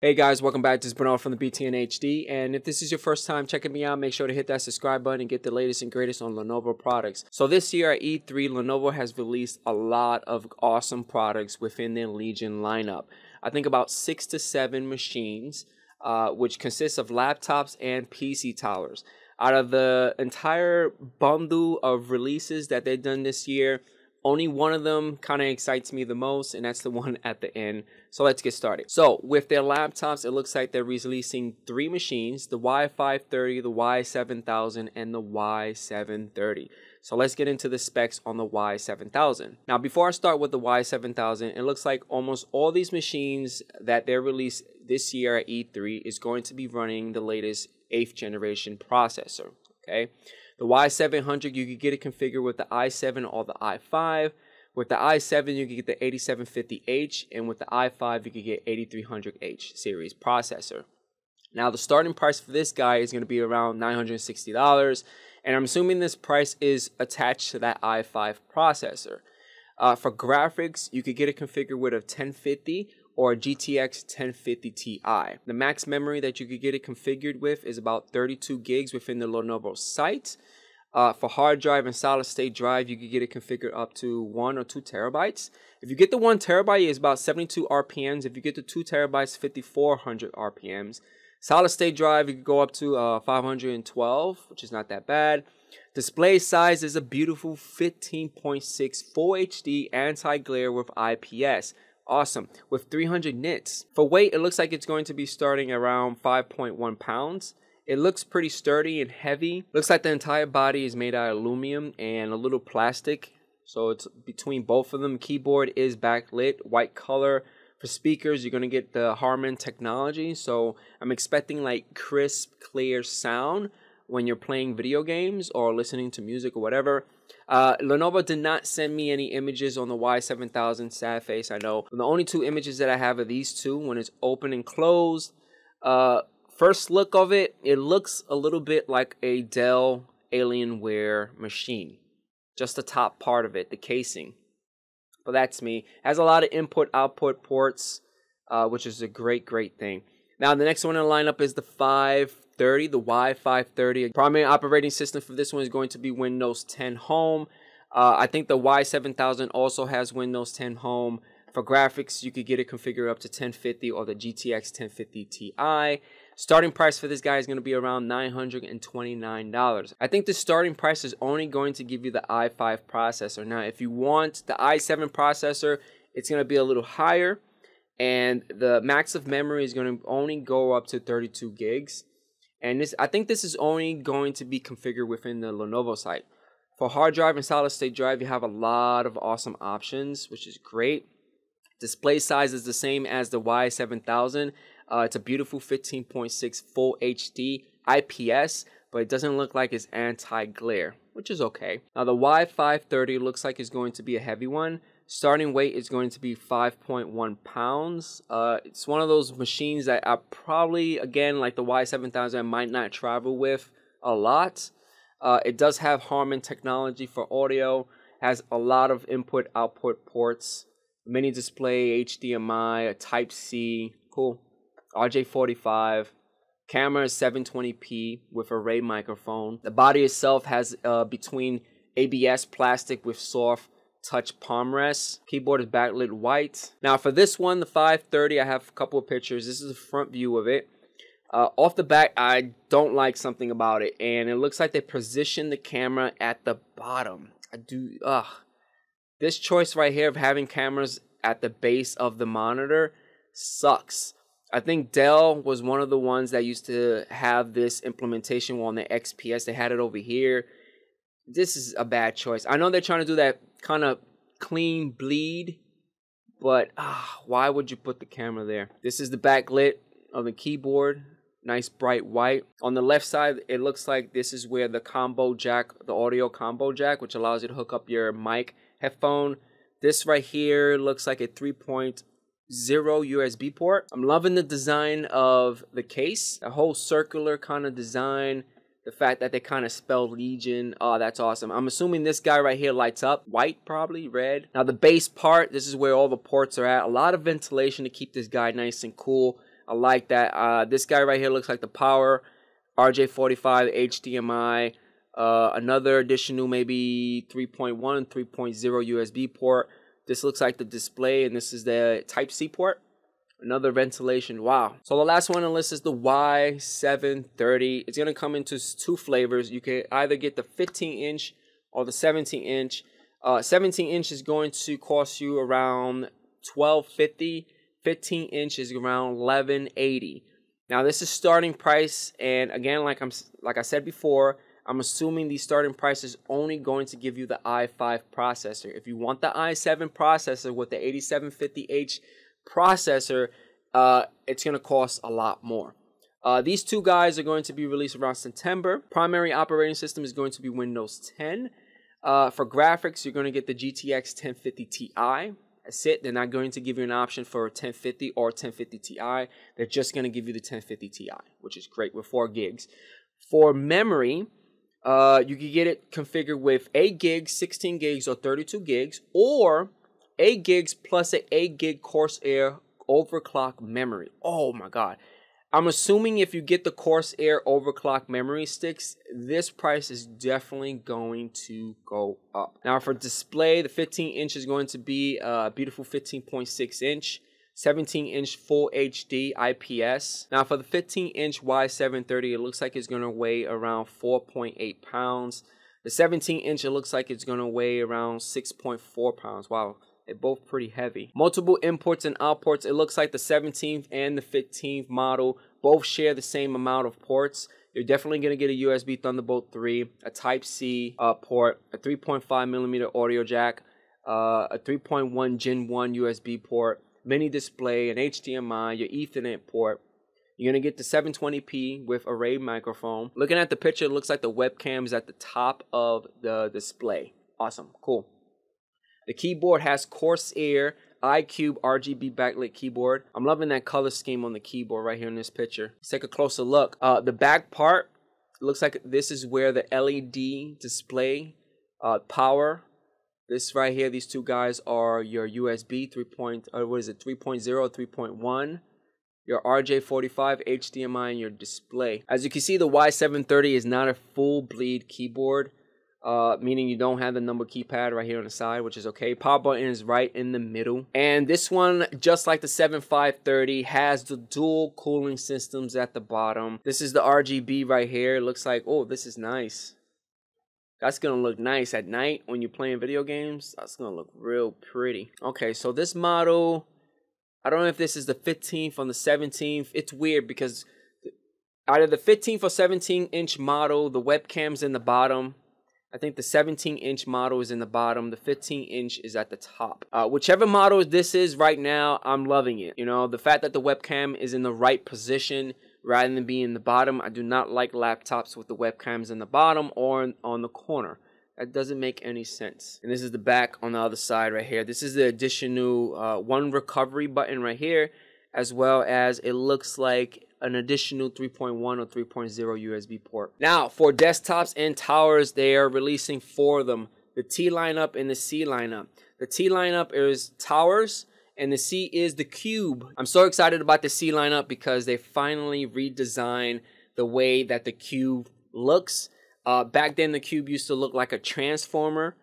Hey guys, welcome back. This is Bernard from the BTN HD, and if this is your first time checking me out, make sure to hit that subscribe button and get the latest and greatest on Lenovo products. So this year at E3, Lenovo has released a lot of awesome products within their Legion lineup. I think about 6 to 7 machines, which consists of laptops and PC towers. Out of the entire bundle of releases that they've done this year, only one of them kind of excites me the most, and that's the one at the end. So let's get started. So with their laptops, it looks like they're releasing 3 machines: the Y530, the Y7000, and the Y730. So let's get into the specs on the Y7000. Now, before I start with the Y7000, it looks like almost all these machines that they're released this year at E3 is going to be running the latest 8th generation processor, okay? The Y700, you could get it configured with the i7 or the i5. With the i7, you could get the 8750H, and with the i5, you could get 8300H series processor. Now, the starting price for this guy is going to be around $960, and I'm assuming this price is attached to that i5 processor. For graphics, you could get it configured with a 1050 or a GTX 1050 Ti. The max memory that you could get it configured with is about 32 gigs within the Lenovo site. For hard drive and solid state drive, you could get it configured up to 1 or 2 terabytes. If you get the 1 terabyte, it's about 72 RPMs. If you get the 2 terabytes, 5400 RPMs. Solid state drive, you could go up to 512, which is not that bad. Display size is a beautiful 15.6 Full HD anti-glare with IPS. Awesome, with 300 nits. For weight, it looks like it's going to be starting around 5.1 pounds. It looks pretty sturdy and heavy. Looks like the entire body is made out of aluminum and a little plastic. So it's between both of them. Keyboard is backlit, white color. For speakers, you're going to get the Harman technology. So I'm expecting like crisp, clear sound when you're playing video games or listening to music or whatever. Lenovo did not send me any images on the Y7000, sad face, I know. The only 2 images that I have are these 2 when it's open and closed. First look of it, it looks a little bit like a Dell Alienware machine. Just the top part of it, the casing. But that's me. Has a lot of input-output ports, which is a great thing. Now, the next one in the lineup is the 530, the Y530. Primary operating system for this one is going to be Windows 10 Home. I think the Y7000 also has Windows 10 Home. For graphics, you could get it configured up to 1050 or the GTX 1050 Ti. Starting price for this guy is going to be around $929. I think the starting price is only going to give you the i5 processor. Now, if you want the i7 processor, it's going to be a little higher. And the max of memory is going to only go up to 32 gigs. And I think this is only going to be configured within the Lenovo site. For hard drive and solid state drive, you have a lot of awesome options, which is great. Display size is the same as the Y7000. It's a beautiful 15.6 Full HD IPS, but it doesn't look like it's anti-glare, which is okay. Now, the Y530 looks like it's going to be a heavy one. Starting weight is going to be 5.1 pounds. It's one of those machines that I probably, again, like the Y7000, I might not travel with a lot. It does have Harman technology for audio, has a lot of input-output ports, mini display, HDMI, a Type-C, cool, RJ45, camera is 720p with array microphone. The body itself has between ABS plastic with soft touch palm rest. Keyboard is backlit white. Now for this one, the 530, I have a couple of pictures. This is a front view of it. Off the back, I don't like something about it, and it looks like they positioned the camera at the bottom. This choice right here of having cameras at the base of the monitor sucks. I think Dell was one of the ones that used to have this implementation on the XPS. They had it over here. This is a bad choice. I know they're trying to do that kind of clean bleed, but why would you put the camera there? This is the backlit of the keyboard. Nice bright white. On the left side, it looks like this is where the combo jack, the audio combo jack, which allows you to hook up your mic headphone. This right here looks like a 3.0 USB port. I'm loving the design of the case. A whole circular kind of design. The fact that they kind of spell Legion. Oh, that's awesome. I'm assuming this guy right here lights up. White, probably, red. Now the base part, this is where all the ports are at. A lot of ventilation to keep this guy nice and cool. I like that. This guy right here looks like the power RJ45 HDMI. Another additional maybe 3.1, 3.0 USB port. This looks like the display, and this is the Type-C port. Another ventilation. Wow. So the last one on the list is the Y730. It's going to come into two flavors. You can either get the 15-inch or the 17-inch. 17-inch is going to cost you around $12.50. 15-inch is around $11.80. Now this is starting price, and again, like I said before, I'm assuming the starting price is only going to give you the i5 processor. If you want the i7 processor with the 8750H processor, it's going to cost a lot more. These two guys are going to be released around September. Primary operating system is going to be Windows 10. For graphics, you're going to get the GTX 1050 Ti. That's it. They're not going to give you an option for 1050 or 1050 Ti. They're just going to give you the 1050 Ti, which is great with 4 gigs. For memory, you can get it configured with 8 gigs, 16 gigs, or 32 gigs, or 8 gigs plus an 8 gig Corsair overclock memory. Oh my God. I'm assuming if you get the Corsair overclock memory sticks, this price is definitely going to go up. Now for display, the 15-inch is going to be a beautiful 15.6 inch, 17-inch full HD IPS. Now for the 15-inch Y730, it looks like it's going to weigh around 4.8 pounds. The 17-inch, it looks like it's going to weigh around 6.4 pounds. Wow. They're both pretty heavy. Multiple inputs and outputs. It looks like the 17th and the 15th model both share the same amount of ports. You're definitely going to get a USB Thunderbolt 3, a Type-C port, a 3.5mm audio jack, a 3.1 Gen 1 USB port, mini display, an HDMI, your Ethernet port. You're going to get the 720p with array microphone. Looking at the picture, it looks like the webcam is at the top of the display. Awesome. Cool. The keyboard has Corsair iCube RGB backlit keyboard. I'm loving that color scheme on the keyboard right here in this picture. Let's take a closer look. The back part looks like this is where the LED display power. This right here, these two guys are your USB 3.0, 3.1, your RJ45 HDMI, and your display. As you can see, the Y730 is not a full bleed keyboard. Meaning you don't have the number keypad right here on the side, which is okay. Power button is right in the middle. And this one, just like the 7530, has the dual cooling systems at the bottom. This is the RGB right here. It looks like, oh, this is nice. That's going to look nice at night when you're playing video games. That's going to look real pretty. Okay, so this model, I don't know if this is the 15th or the 17th. It's weird because either the 15th or 17-inch model, the webcam's in the bottom. I think the 17-inch model is in the bottom. The 15-inch is at the top. Whichever model this is right now, I'm loving it. You know, the fact that the webcam is in the right position rather than being in the bottom. I do not like laptops with the webcams in the bottom or on the corner. That doesn't make any sense. And this is the back on the other side right here. This is the additional one recovery button right here, as well as it looks like an additional 3.1 or 3.0 USB port. Now, for desktops and towers, they are releasing 4 of them. The T lineup and the C lineup. The T lineup is towers, and the C is the cube. I'm so excited about the C lineup because they finally redesigned the way that the cube looks. Back then, the cube used to look like a transformer.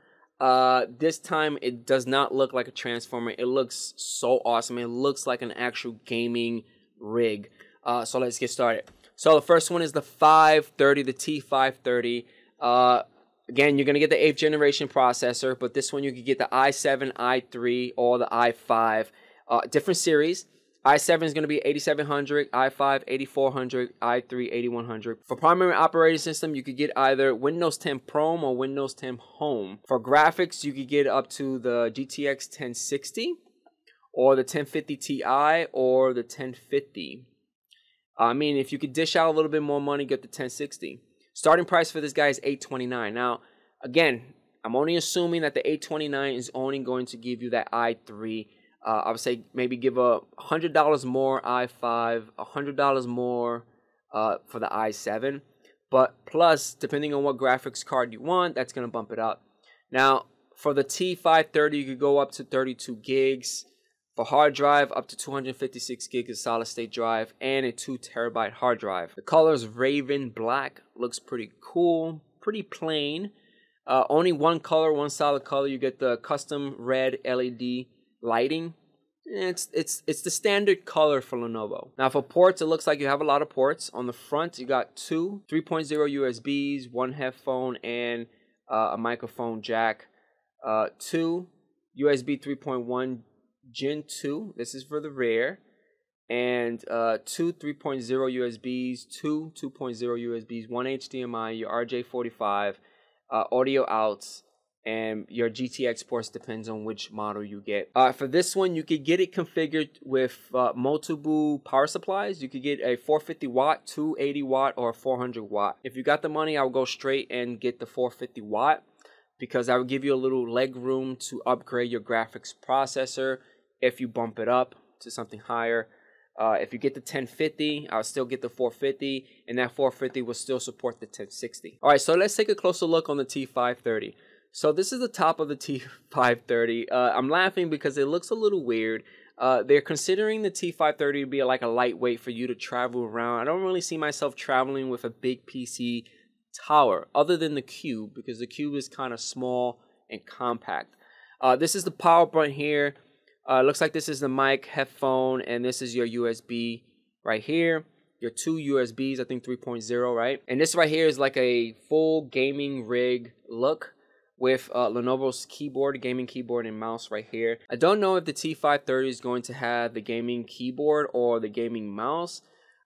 This time, it does not look like a transformer. It looks so awesome. It looks like an actual gaming rig. So let's get started. So the first one is the 530, the T530. Again, you're going to get the 8th generation processor, but this one you can get the i7, i3, or the i5. Different series. i7 is going to be 8700, i5 8400, i3 8100. For primary operating system, you could get either Windows 10 Pro or Windows 10 Home. For graphics, you could get up to the GTX 1060, or the 1050 Ti, or the 1050. I mean, if you could dish out a little bit more money, get the 1060. Starting price for this guy is $829. Now, again, I'm only assuming that the $829 is only going to give you that i3. I would say maybe give a $100 more i5, $100 more for the i7. But plus, depending on what graphics card you want, that's going to bump it up. Now, for the T530, you could go up to 32 gigs. For hard drive, up to 256 gigs of solid state drive and a 2 terabyte hard drive. The color is Raven Black. Looks pretty cool, pretty plain. Only one color, one solid color. You get the custom red LED lighting. It's the standard color for Lenovo. Now for ports, it looks like you have a lot of ports. On the front, you got two 3.0 USBs, one headphone, and a microphone jack. Two USB 3.1 Gen 2, this is for the rear, and two 3.0 USBs, two 2.0 USBs, one HDMI, your RJ45, audio outs, and your GTX ports, depends on which model you get. For this one, you could get it configured with multiple power supplies. You could get a 450 watt, 280 watt, or 400 watt. If you got the money, I would go straight and get the 450 watt because I would give you a little leg room to upgrade your graphics processor if you bump it up to something higher. If you get the 1050, I'll still get the 450, and that 450 will still support the 1060. All right, so let's take a closer look on the T530. So this is the top of the T530. I'm laughing because it looks a little weird. They're considering the T530 to be like a lightweight for you to travel around. I don't really see myself traveling with a big PC tower other than the Cube, because the Cube is kind of small and compact. This is the power button here. Looks like this is the mic, headphone, and this is your USB right here. Your two USBs, I think 3.0, right? And this right here is like a full gaming rig look with Lenovo's keyboard, gaming keyboard, and mouse right here. I don't know if the T530 is going to have the gaming keyboard or the gaming mouse.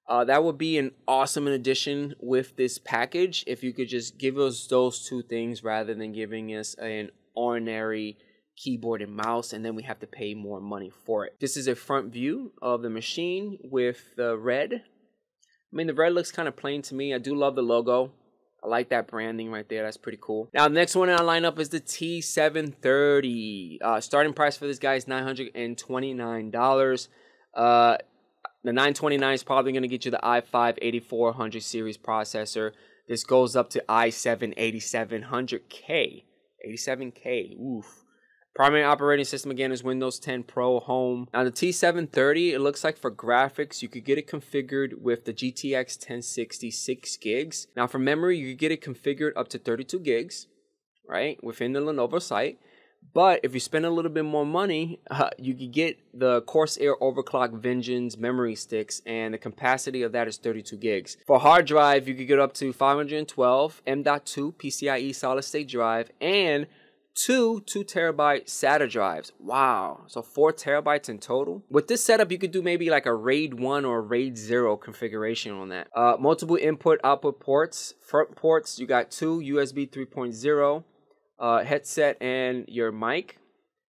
That would be an awesome addition with this package if you could just give us those two things rather than giving us an ordinary keyboard and mouse, and then we have to pay more money for it. This is a front view of the machine with the red. I mean, the red looks kind of plain to me. I do love the logo. I like that branding right there. That's pretty cool. Now, the next one in our lineup is the T730. Starting price for this guy is $929. The $929 is probably going to get you the i5-8400 series processor. This goes up to i7-8700K. 87K. Oof. Primary operating system, again, is Windows 10 Pro Home. Now, the T730, it looks like for graphics, you could get it configured with the GTX 1060 6 gigs. Now, for memory, you could get it configured up to 32 gigs, right, within the Lenovo site. But if you spend a little bit more money, you could get the Corsair Overclock Vengeance memory sticks, and the capacity of that is 32 gigs. For hard drive, you could get up to 512 M.2 PCIe solid state drive and two 2 terabyte SATA drives. Wow. So 4 terabytes in total. With this setup, you could do maybe like a RAID 1 or a RAID 0 configuration on that. Multiple input output ports. Front ports, you got two USB 3.0 headset and your mic.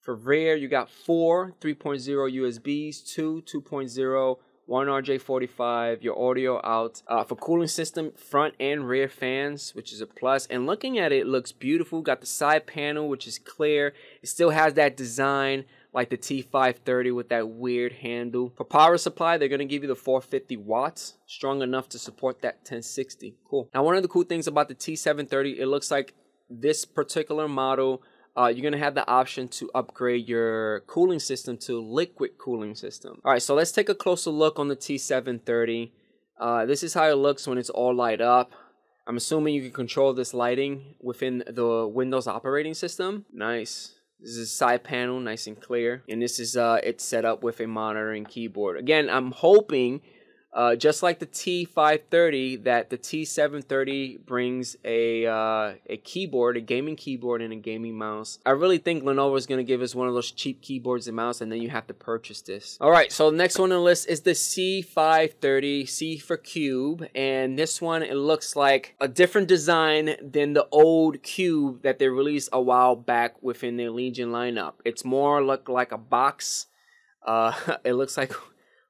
For rear, you got four 3.0 USBs, two 2.0, one RJ45, your audio out. For cooling system, front and rear fans, which is a plus. And looking at it, it looks beautiful. Got the side panel, which is clear. It still has that design like the T530 with that weird handle. For power supply, they're going to give you the 450 watts, strong enough to support that 1060. Cool. Now, one of the cool things about the T730, it looks like this particular model, you're going to have the option to upgrade your cooling system to liquid cooling system. All right, so let's take a closer look on the T730. This is how it looks when it's all light up. I'm assuming you can control this lighting within the Windows operating system. Nice. This is a side panel, nice and clear. And this is it's set up with a monitor and keyboard. Again, I'm hoping, just like the T530, that the T730 brings a keyboard, a gaming keyboard, and a gaming mouse. I really think Lenovo is going to give us one of those cheap keyboards and mouse, and then you have to purchase this. All right, so the next one on the list is the C530, C for Cube, and this one, it looks like a different design than the old Cube that they released a while back within their Legion lineup. It's more like a box. It looks like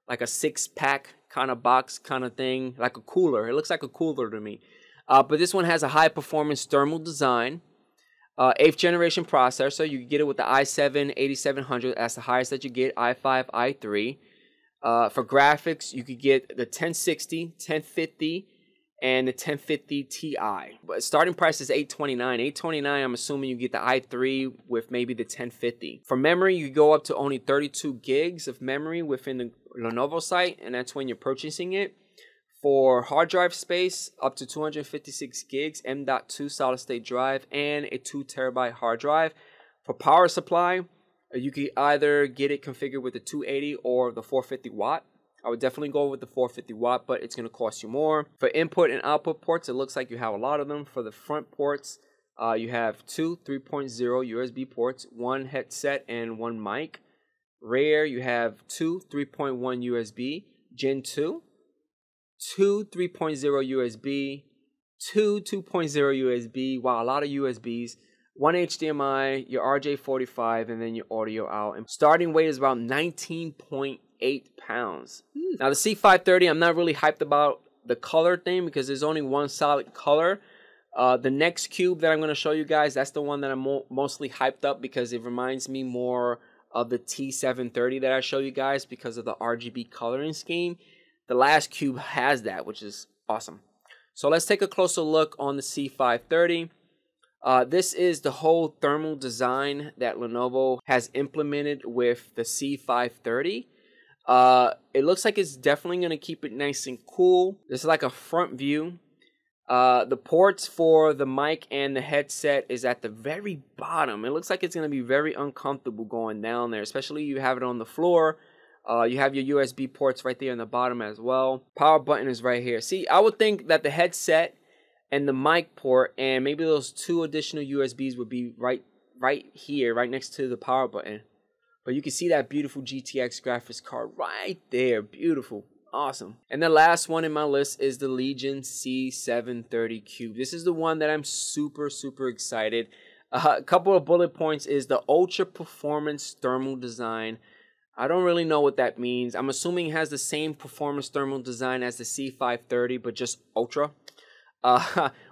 a 6-pack kind of box kind of thing, like a cooler. It looks like a cooler to me. But this one has a high performance thermal design, 8th generation processor. You can get it with the i7-8700. That's the highest that you get, i5, i3. For graphics, you could get the 1060, 1050, and the 1050 Ti. But starting price is $829. $829, I'm assuming you get the i3 with maybe the 1050. For memory, you go up to only 32 gigs of memory within the Lenovo site, and that's when you're purchasing it. For hard drive space, up to 256 gigs, M.2 solid state drive, and a 2 terabyte hard drive. For power supply, you can either get it configured with the 280 or the 450 watt. I would definitely go with the 450 watt, but it's going to cost you more. For input and output ports, it looks like you have a lot of them. For the front ports, you have two 3.0 USB ports, one headset and one mic. Rear, you have two 3.1 USB, Gen 2, two 3.0 USB, two 2.0 USB. Wow, a lot of USBs. One HDMI, your RJ45, and then your audio out. And starting weight is about 19.8 pounds. Now the C530, I'm not really hyped about the color thing because there's only one solid color. The next cube that I'm going to show you guys, that's the one that I'm mostly hyped up because it reminds me more of the T730 that I show you guys because of the RGB coloring scheme. The last cube has that, which is awesome. So let's take a closer look on the C530. This is the whole thermal design that Lenovo has implemented with the C530. It looks like it's definitely going to keep it nice and cool. This is like a front view. The ports for the mic and the headset is at the very bottom. It looks like it's going to be very uncomfortable going down there, especially you have it on the floor. You have your USB ports right there on the bottom as well. Power button is right here. See, I would think that the headset and the mic port and maybe those two additional USBs would be right here, right next to the power button. But you can see that beautiful GTX graphics card right there. Beautiful. Awesome. And the last one in my list is the Legion C730 Cube. This is the one that I'm super excited. A couple of bullet points is the ultra performance thermal design. I don't really know what that means. I'm assuming it has the same performance thermal design as the C530, but just ultra.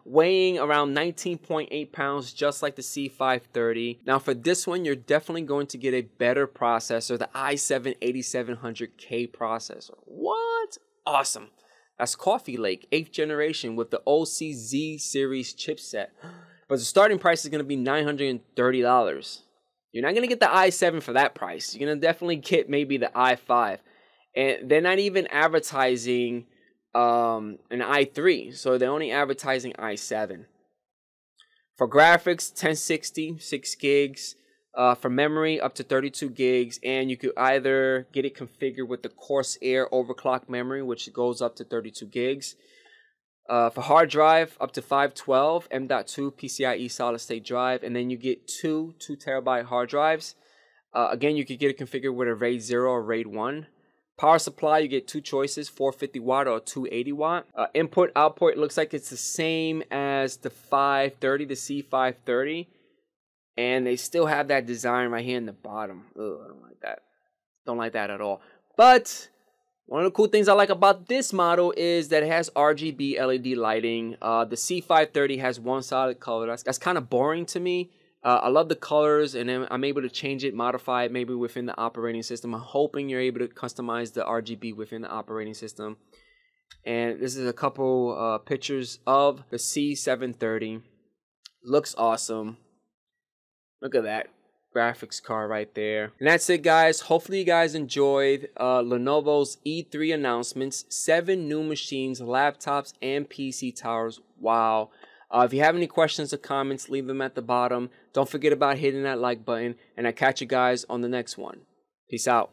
Weighing around 19.8 pounds, just like the C530. Now for this one, you're definitely going to get a better processor, the i7-8700K processor. What? Awesome. That's Coffee Lake, 8th generation with the OCZ series chipset. But the starting price is going to be $930. You're not going to get the i7 for that price. You're going to definitely get maybe the i5. And they're not even advertising an i3, so they're only advertising i7. For graphics, 1060, 6 gigs. For memory, up to 32 gigs. And you could either get it configured with the Corsair overclock memory, which goes up to 32 gigs. For hard drive, up to 512, M.2 PCIe solid state drive. And then you get two 2 terabyte hard drives. Again, you could get it configured with a RAID 0 or RAID 1. Power supply, you get two choices, 450 watt or 280 watt. Input, output, looks like it's the same as the 530, the C530. And they still have that design right here in the bottom. Ugh, I don't like that. Don't like that at all. But one of the cool things I like about this model is that it has RGB LED lighting. The C530 has one solid color. That's kind of boring to me. I love the colors, and then I'm able to change it, modify it maybe within the operating system. I'm hoping you're able to customize the RGB within the operating system. And this is a couple pictures of the C730. Looks awesome. Look at that graphics card right there. And that's it, guys. Hopefully you guys enjoyed Lenovo's E3 announcements. 7 new machines, laptops, and PC towers. Wow. If you have any questions or comments, leave them at the bottom. Don't forget about hitting that like button, and I'll catch you guys on the next one. Peace out.